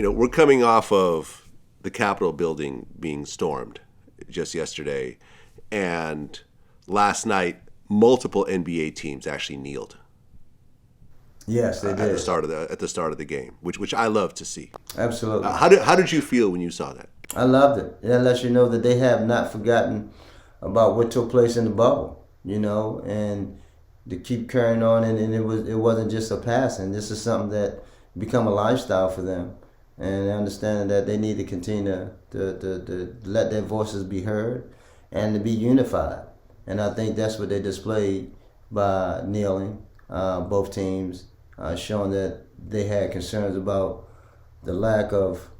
we're coming off of the Capitol building being stormed just yesterday, and last night multiple NBA teams actually kneeled. Yes, they did at the start of the game, which I love to see. Absolutely. How did you feel when you saw that? I loved it. That lets you know that they have not forgotten about what took place in the bubble, and to keep carrying on, and it wasn't just a passing. This is something that become a lifestyle for them, and understanding that they need to continue to let their voices be heard and to be unified. And I think that's what they displayed by kneeling, both teams, showing that they had concerns about the lack of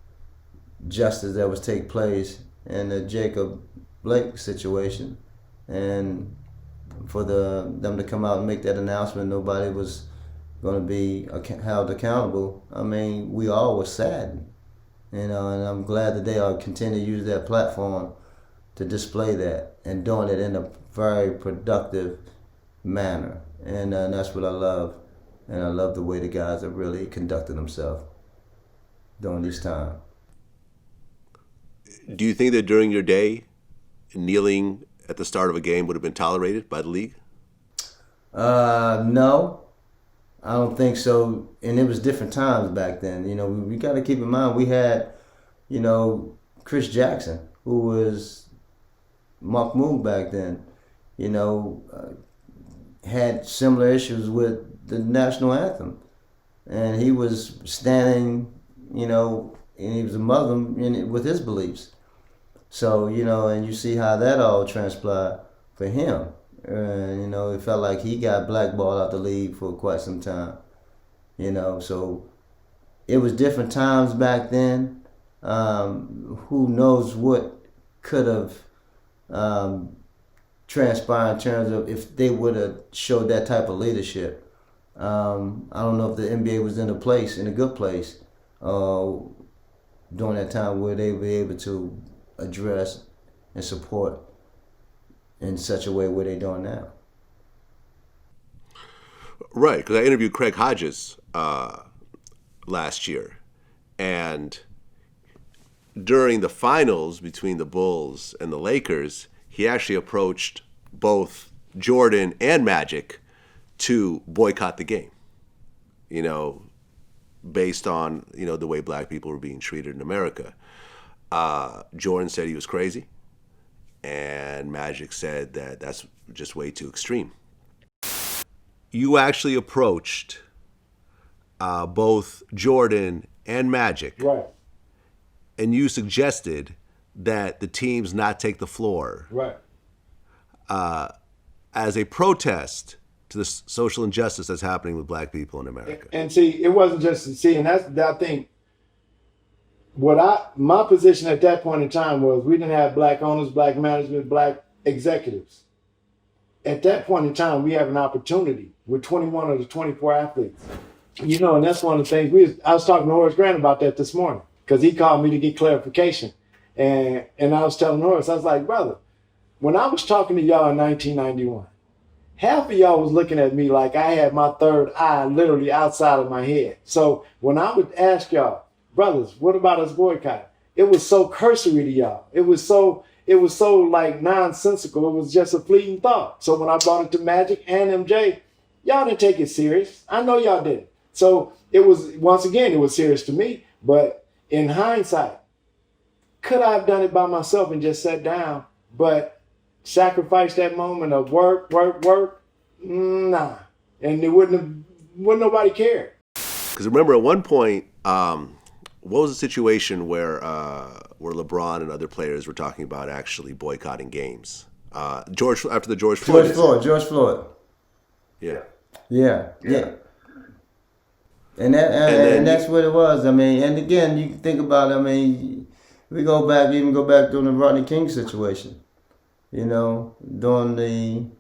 justice that was taking place in the Jacob Blake situation, and for them to come out and make that announcement, nobody was going to be held accountable. I mean, we all were saddened, and I'm glad that they are continue to use that platform to display that and doing it in a very productive manner, and that's what I love, and I love the way the guys have really conducted themselves during this time. Do you think that during your day, kneeling at the start of a game would have been tolerated by the league? No, I don't think so. And it was different times back then. We got to keep in mind we had, Chris Jackson, who was Mahmoud back then, had similar issues with the National Anthem. And he was standing, and he was a Muslim with his beliefs. So, and you see how that all transpired for him. It felt like he got blackballed out the league for quite some time. So it was different times back then. Who knows what could have transpired in terms of if they would have showed that type of leadership. I don't know if the NBA was in a good place during that time where they were able to address and support in such a way where they're doing now. Right, because I interviewed Craig Hodges last year, and during the finals between the Bulls and the Lakers, he actually approached both Jordan and Magic to boycott the game, based on, the way black people were being treated in America. Jordan said he was crazy, and Magic said that that's just way too extreme. You actually approached both Jordan and Magic, right? And you suggested that the teams not take the floor, right, as a protest to the social injustice that's happening with black people in America. And see, it wasn't just and that's I think. My position at that point in time was we didn't have black owners, black management, black executives. At that point in time, we have an opportunity with 21 of the 24 athletes. And that's one of the things I was talking to Horace Grant about that this morning because he called me to get clarification. And I was telling Horace, I was like, brother, when I was talking to y'all in 1991, half of y'all was looking at me like I had my third eye literally outside of my head. So when I would ask y'all, brothers, what about us boycott? It was so cursory to y'all. It was so like nonsensical. It was just a fleeting thought. So when I brought it to Magic and MJ, y'all didn't take it serious. I know y'all didn't. So it was serious to me. But in hindsight, could I have done it by myself and just sat down, but sacrificed that moment of work? Nah. And wouldn't nobody care. Because remember at one point, what was the situation where LeBron and other players were talking about actually boycotting games? After the George Floyd. George Floyd. Yeah. And that's what it was. I mean, and again, you can think about it. I mean, we go back during the Rodney King situation. During the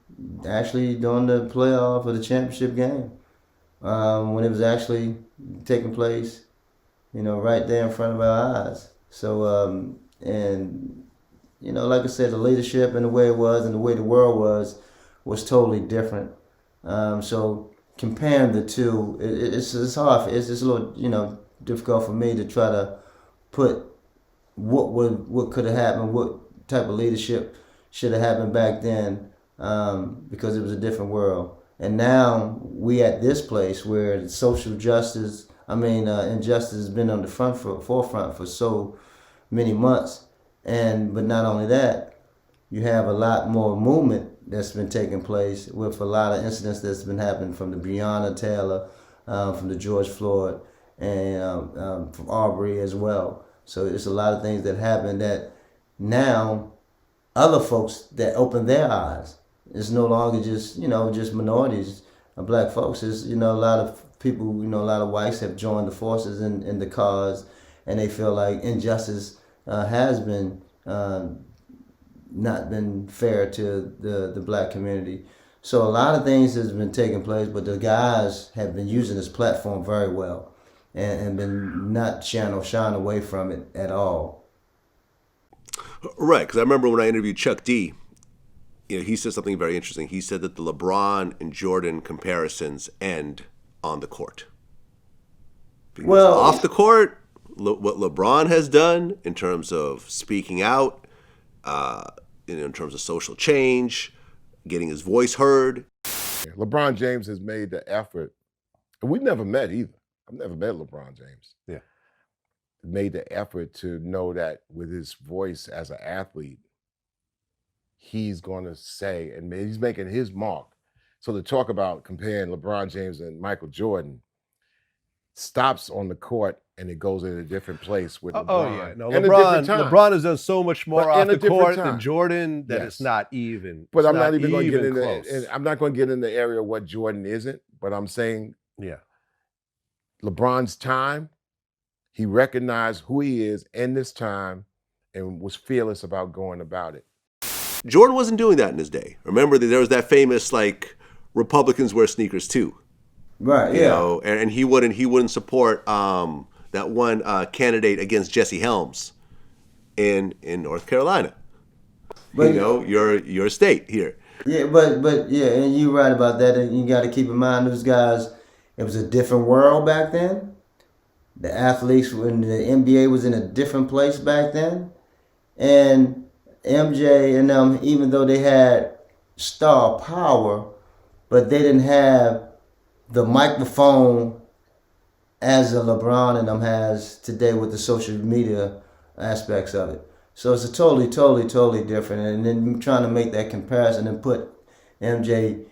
playoff of the championship game, when it was actually taking place. Right there in front of our eyes. So, like I said, the leadership and the way it was and the way the world was totally different. So comparing the two, it's hard. It's just a little, difficult for me to try to put what could have happened, what type of leadership should have happened back then, because it was a different world. And now we at this place where the social justice, injustice has been on the forefront for so many months. But not only that, you have a lot more movement that's been taking place with a lot of incidents that's been happening from the Breonna Taylor, from the George Floyd, and from Arbery as well. So it's a lot of things that happen that now other folks that open their eyes. It's no longer just minorities or black folks. It's, a lot of people, a lot of whites have joined the forces in the cause, and they feel like injustice has been not been fair to the black community. So a lot of things has been taking place, but the guys have been using this platform very well and been not shying away from it at all. Right, because I remember when I interviewed Chuck D, he said something very interesting. He said that the LeBron and Jordan comparisons end on the court. Because off the court, what LeBron has done in terms of speaking out, in terms of social change, getting his voice heard. LeBron James has made the effort, and we've never met either. I've never met LeBron James. Yeah. Made the effort to know that with his voice as an athlete, he's going to say, and he's making his mark. So to talk about comparing LeBron James and Michael Jordan stops on the court and it goes in a different place with LeBron. Oh yeah, no, And LeBron has done so much more But off in a the different court time. than Jordan that Yes. it's not even. But it's I'm not even going to get close. into. I'm not going to get in the area of what Jordan isn't. But I'm saying, Yeah, LeBron's time, he recognized who he is in this time, and was fearless about going about it. Jordan wasn't doing that in his day. Remember that there was that famous Republicans wear sneakers too. Right. Yeah. And he wouldn't support that one candidate against Jesse Helms in North Carolina. But, your state here. Yeah, but yeah, and you're right about that. And you got to keep in mind those guys. It was a different world back then. The athletes, when the NBA was in a different place back then, and MJ and them, even though they had star power, but they didn't have the microphone as a LeBron and them has today with the social media aspects of it. So it's a totally different. And then trying to make that comparison and put MJ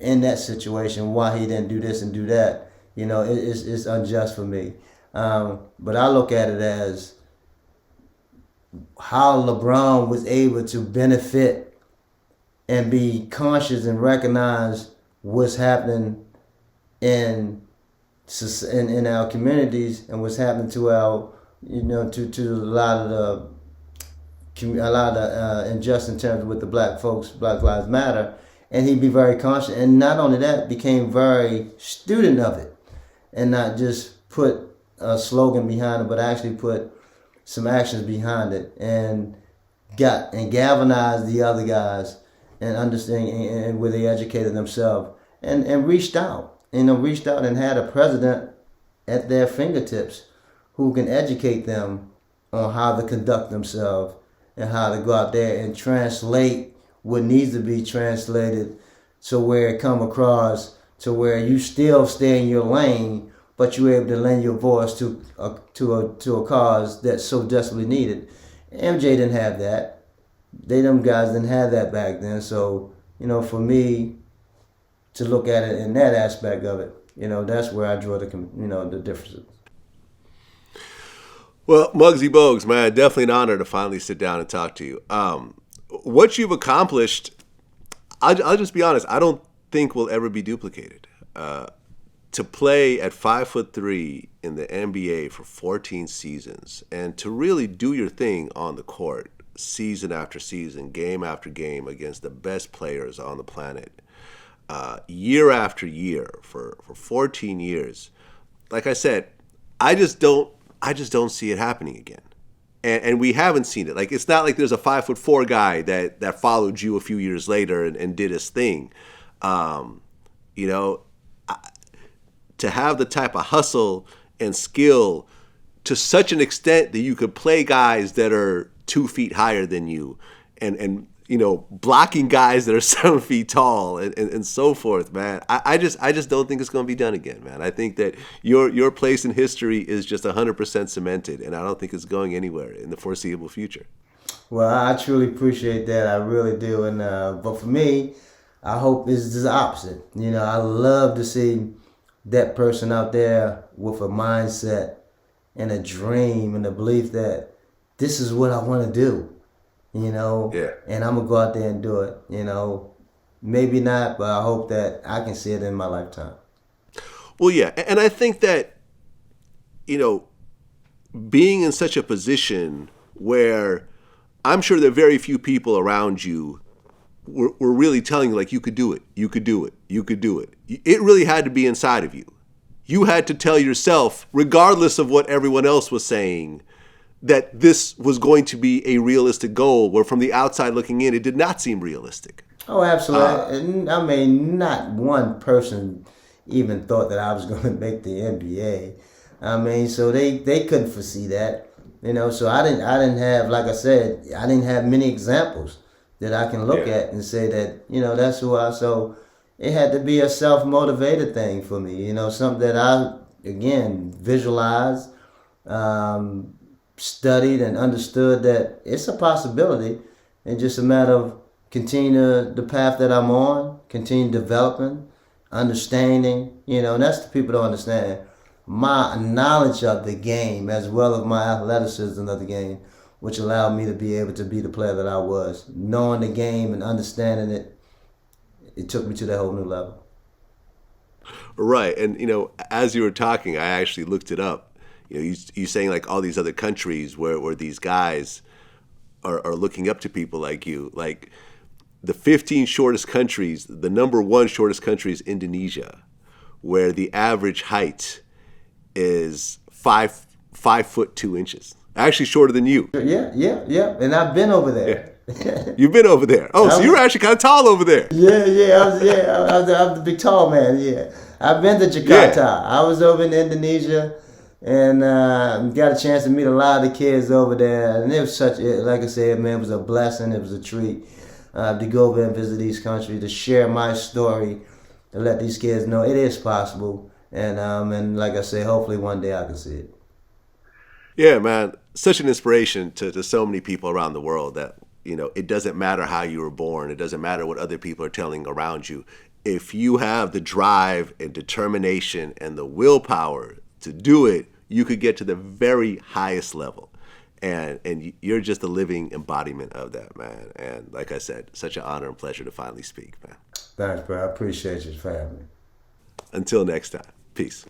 in that situation, why he didn't do this and do that, it's unjust for me. But I look at it as how LeBron was able to benefit and be conscious and recognize what's happening in our communities and what's happening to our, to a lot of injustice in terms with the black folks, Black Lives Matter, and he'd be very conscious. And not only that, became very student of it, and not just put a slogan behind it, but actually put some actions behind it, and galvanized the other guys and understand and where they educated themselves and reached out. Reached out and had a president at their fingertips who can educate them on how to conduct themselves and how to go out there and translate what needs to be translated to where it come across to where you still stay in your lane, but you're able to lend your voice to a cause that's so desperately needed. MJ didn't have that. Them guys didn't have that back then. So, for me to look at it in that aspect of it, that's where I draw the differences. Well, Muggsy Bogues, man, definitely an honor to finally sit down and talk to you. What you've accomplished, I'll just be honest, I don't think will ever be duplicated. To play at 5'3" in the NBA for 14 seasons and to really do your thing on the court, season after season, game after game against the best players on the planet, year after year for 14 years. Like I said, I just don't see it happening again. And we haven't seen it. It's not like there's a 5'4" guy that followed you a few years later and did his thing. To have the type of hustle and skill to such an extent that you could play guys that are 2 feet higher than you, and blocking guys that are 7 feet tall, and so forth, man. I just don't think it's going to be done again, man. I think that your place in history is just 100% cemented, and I don't think it's going anywhere in the foreseeable future. Well, I truly appreciate that. I really do. And but for me, I hope it's the opposite. I love to see that person out there with a mindset and a dream and a belief that this is what I want to do. Yeah. And I'm going to go out there and do it. Maybe not, but I hope that I can see it in my lifetime. Well, yeah. And I think that, being in such a position where I'm sure there are very few people around you were really telling you, like, you could do it, you could do it, you could do it. It really had to be inside of you. You had to tell yourself, regardless of what everyone else was saying, that this was going to be a realistic goal, where from the outside looking in, it did not seem realistic. Oh, absolutely. I mean, not one person even thought that I was going to make the NBA. I mean, so they couldn't foresee that. So I didn't have, like I said, I didn't have many examples that I can look at and say that, that's who so it had to be a self-motivated thing for me, something that I, again, visualized, studied and understood that it's a possibility, and just a matter of continue the path that I'm on, continue developing, understanding, and that's the people don't understand. My knowledge of the game as well as my athleticism of the game, which allowed me to be able to be the player that I was. Knowing the game and understanding it, it took me to that whole new level. Right. And, as you were talking, I actually looked it up. You saying like all these other countries where these guys are looking up to people like you. Like the 15 shortest countries, the number one shortest country is Indonesia, where the average height is 5'2". Actually shorter than you. Yeah. And I've been over there. Yeah. You've been over there. Oh, so you're actually kind of tall over there. I was the big tall man. Yeah, I've been to Jakarta. Yeah. I was over in Indonesia, and got a chance to meet a lot of the kids over there. And it was like I said, man, it was a blessing. It was a treat to go over and visit these countries, to share my story, to let these kids know it is possible. And like I say, hopefully one day I can see it. Yeah, man, such an inspiration to so many people around the world that, it doesn't matter how you were born. It doesn't matter what other people are telling around you. If you have the drive and determination and the willpower to do it, you could get to the very highest level. And you're just a living embodiment of that, man. And like I said, such an honor and pleasure to finally speak, man. Thanks, bro. I appreciate you for having me. Until next time, peace.